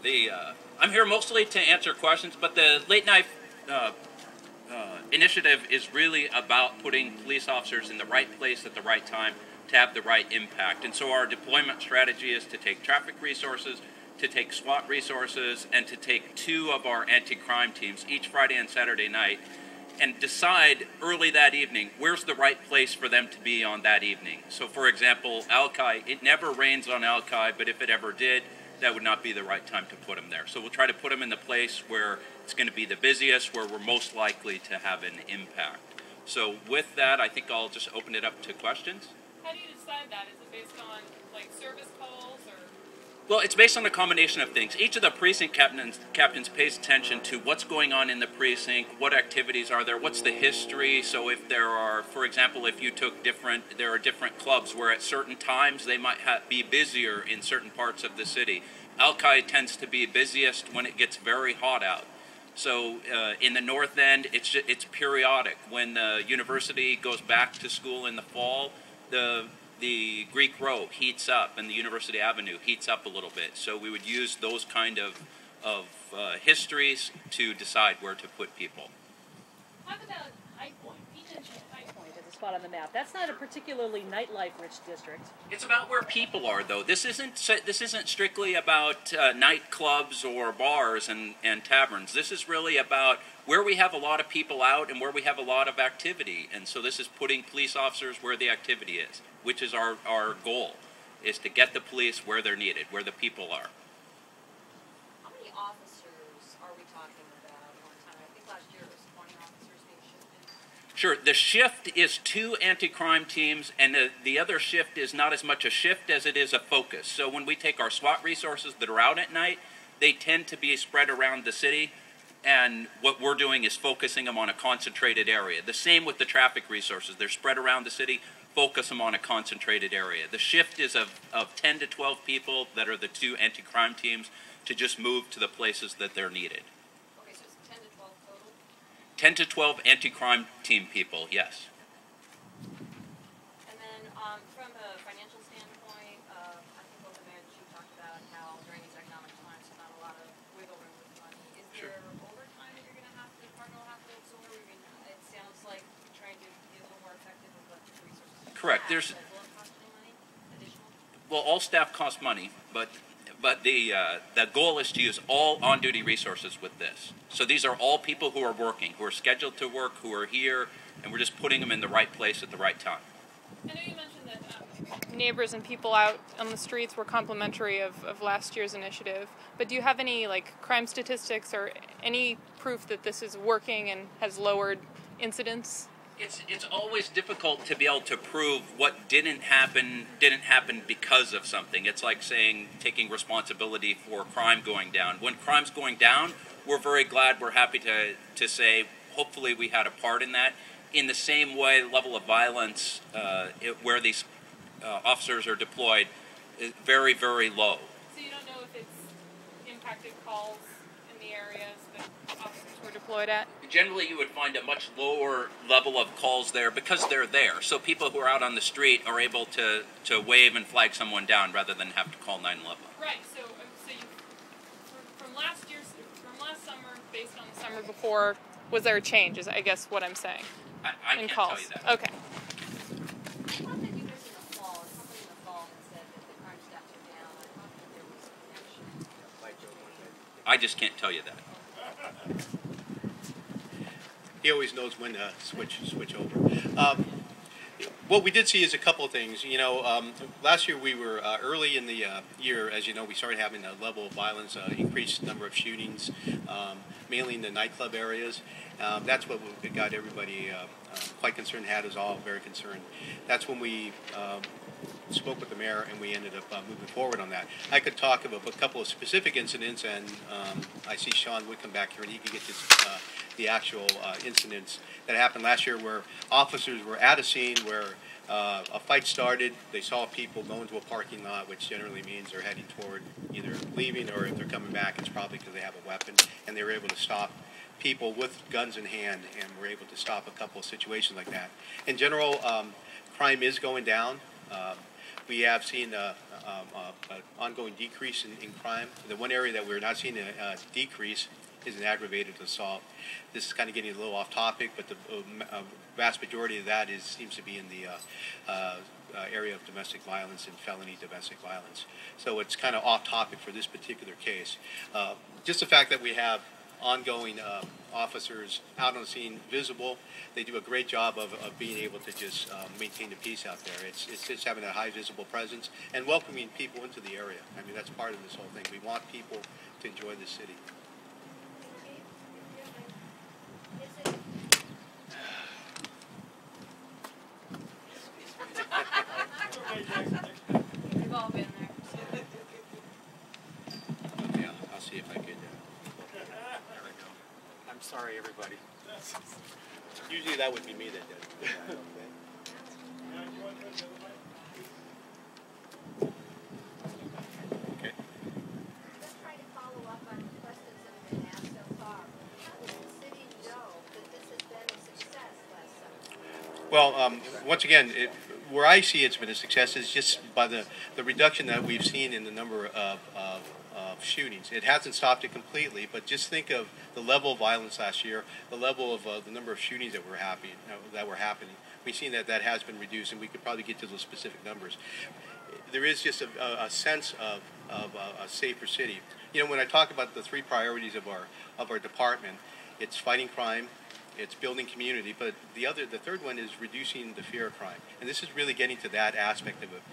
I'm here mostly to answer questions, but the late night initiative is really about putting police officers in the right place at the right time to have the right impact. And so our deployment strategy is to take traffic resources, to take SWAT resources, and to take 2 of our anti-crime teams each Friday and Saturday night and decide early that evening where's the right place for them to be on that evening. So for example, Alki, it never rains on Alki, but if it ever did, that would not be the right time to put them there. So we'll try to put them in the place where it's going to be the busiest, where we're most likely to have an impact. So with that, I think I'll just open it up to questions. How do you decide that? Is it based on like service calls or? Well, it's based on a combination of things. Each of the precinct captains pays attention to what's going on in the precinct, what activities are there, what's the history. So if there are, for example, if you took there are different clubs where at certain times they might be busier in certain parts of the city. Alki tends to be busiest when it gets very hot out. So in the north end, it's periodic. When the university goes back to school in the fall, the Greek Row heats up and the University Avenue heats up a little bit. So we would use those kind of histories to decide where to put people. Talk about High Point. Pete mentioned High Point As a spot on the map. That's not a particularly nightlife-rich district. It's about where people are, though. This isn't strictly about nightclubs or bars and taverns. This is really about where we have a lot of people out and where we have a lot of activity. And so this is putting police officers where the activity is, which is our goal, is to get the police where they're needed, where the people are. How many officers are we talking about at one time? I think last year it was 20 officers being shifted. Sure. The shift is 2 anti-crime teams, and the other shift is not as much a shift as it is a focus. So when we take our SWAT resources that are out at night, they tend to be spread around the city, and what we're doing is focusing them on a concentrated area. The same with the traffic resources. They're spread around the city, focus them on a concentrated area. The shift is of 10 to 12 people that are the 2 anti-crime teams to just move to the places that they're needed. Okay, so it's 10 to 12 total? 10 to 12 anti-crime team people, yes. And then from a financial standpoint, I think both the mayor and the chief talked about how during these economic times there's not a lot of wiggle room with money. Is Sure. there overtime that you're going to have to, department will have to absorb? I mean, it sounds like you're trying to be a little more effective with what the resources you Correct. have. There's- Will it cost any money additional? Well, all staff cost money, but the goal is to use all on-duty resources with this. So these are all people who are working, who are scheduled to work, who are here, and we're just putting them in the right place at the right time. I know you mentioned that neighbors and people out on the streets were complimentary of last year's initiative, but do you have any crime statistics or any proof that this is working and has lowered incidents? It's always difficult to be able to prove what didn't happen because of something. It's like taking responsibility for crime going down. When crime's going down, we're very glad, we're happy to say hopefully we had a part in that. In the same way, the level of violence where these officers are deployed is very, very low. So you don't know if it's impacted calls in the areas that officers were deployed at? Generally, you would find a much lower level of calls there because they're there. So people who are out on the street are able to wave and flag someone down rather than have to call 911. Right. So from last summer, based on the summer before, was there a change? Is I guess what I'm saying. I in can't calls. tell you that. Okay. I thought that you guys in the fall, something in the fall that said that the crime stats are down. I thought that there was a connection. I just can't tell you that. He always knows when to switch over. What we did see is a couple of things. Last year we were early in the year, as you know, we started having a level of violence, increased number of shootings, mainly in the nightclub areas. That's what got everybody quite concerned, had us all very concerned. That's when we spoke with the mayor and we ended up moving forward on that. I could talk about a couple of specific incidents, and I see Sean would come back here and he could get the actual incidents that happened last year where officers were at a scene where a fight started. They saw people going to a parking lot, which generally means they're heading toward either leaving, or if they're coming back, it's probably because they have a weapon, and they were able to stop people with guns in hand, and were able to stop a couple of situations like that. In general, crime is going down. We have seen an ongoing decrease in crime. The one area that we're not seeing a decrease is an aggravated assault. This is kind of getting a little off topic, but the vast majority of that seems to be in the area of domestic violence and felony domestic violence. So it's kind of off topic for this particular case. Just the fact that we have ongoing officers out on the scene, visible, they do a great job of being able to just maintain the peace out there. It's just having a high visible presence and welcoming people into the area. I mean, that's part of this whole thing. We want people to enjoy the city. We've all been there. Okay, I'll see if I could. I'm sorry, everybody. Usually that would be me that does it. Okay. Let's try to follow up on the questions that have been asked so far. How does the city know that this has been a success last summer? Well, once again, where I see it's been a success is just by the reduction that we've seen in the number of shootings. It hasn't stopped it completely, but just think of the level of violence last year, the level of the number of shootings that were happening. We've seen that has been reduced, and we could probably get to those specific numbers. There is just a sense of a safer city. You know, when I talk about the three priorities of our department, it's fighting crime, it's building community, but the third one is reducing the fear of crime. And this is really getting to that aspect of it.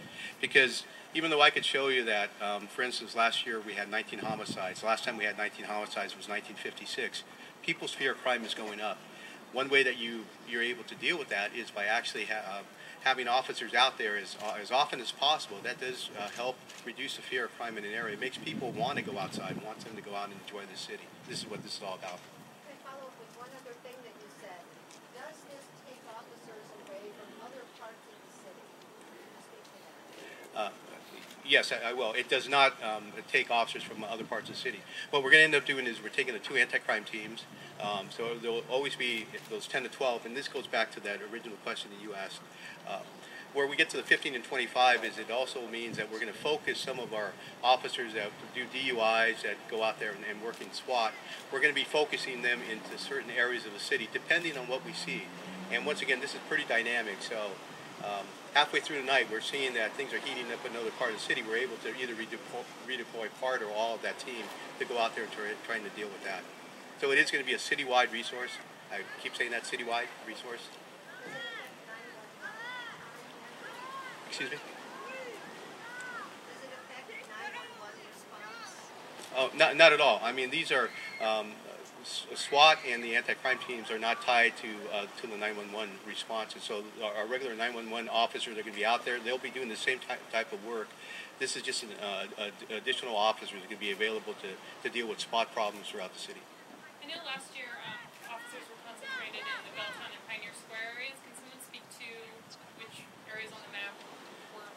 Because even though I could show you that, for instance, last year we had 19 homicides. The last time we had 19 homicides was 1956. People's fear of crime is going up. One way that you're able to deal with that is by actually having officers out there as often as possible. That does help reduce the fear of crime in an area. It makes people want to go outside, wants them to go out and enjoy the city. This is what this is all about. Can I follow up with one other thing that you said? Does this take officers away from other parts of the city? Can you speak to that? Yes, I will. It does not take officers from other parts of the city. What we're going to end up doing is we're taking the two anti-crime teams. So there will always be those 10 to 12, and this goes back to that original question that you asked. Where we get to the 15 and 25 is it also means that we're going to focus some of our officers that do DUIs, that go out there and work in SWAT. We're going to be focusing them into certain areas of the city, depending on what we see. And once again, this is pretty dynamic. So halfway through the night, we're seeing that things are heating up in another part of the city. We're able to either redeploy part or all of that team to go out there and trying to deal with that. So it is going to be a citywide resource. I keep saying that, citywide resource. Excuse me? Does it affect 911 response? Oh, not at all. I mean, these are SWAT and the anti-crime teams are not tied to the 911 responses. So our regular 911 officers are going to be out there. They'll be doing the same type of work. This is just an additional officers that are going to be available to deal with SWAT problems throughout the city. I know last year officers were concentrated in the Belltown and Pioneer Square areas. Can someone speak to which areas on the map were,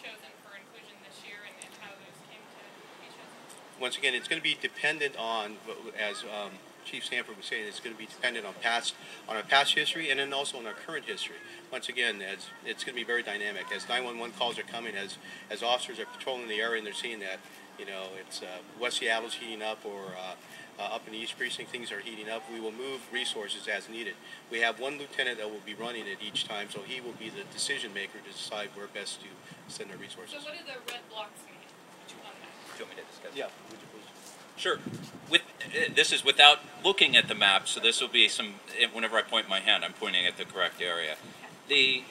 chosen for inclusion this year and how those came to be chosen? Once again, it's going to be dependent on, as Chief Stanford was saying, it's going to be dependent on our past history and then also on our current history. Once again, it's going to be very dynamic. As 911 calls are coming, as officers are patrolling the area and they're seeing that, it's West Seattle's heating up or up in the East Precinct, things are heating up. We will move resources as needed. We have one lieutenant that will be running it each time, so he will be the decision maker to decide where best to send our resources. So what do the red blocks mean on that? Do you want me to discuss? Yeah, would you please? Sure. This is without looking at the map, so this will be whenever I point my hand, I'm pointing at the correct area. The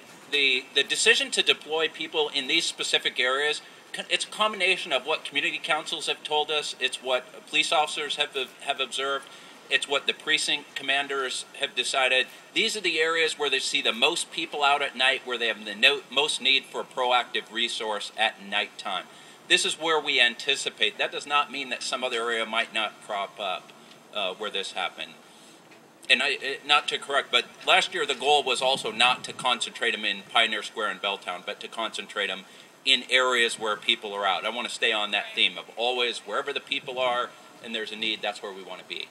decision to deploy people in these specific areas, it's a combination of what community councils have told us, it's what police officers have observed, it's what the precinct commanders have decided. These are the areas where they see the most people out at night, where they have the most need for a proactive resource at nighttime. This is where we anticipate. That does not mean that some other area might not crop up where this happened. And not to correct, but last year the goal was also not to concentrate them in Pioneer Square and Belltown, but to concentrate them in areas where people are out. I want to stay on that theme of always wherever the people are and there's a need, that's where we want to be.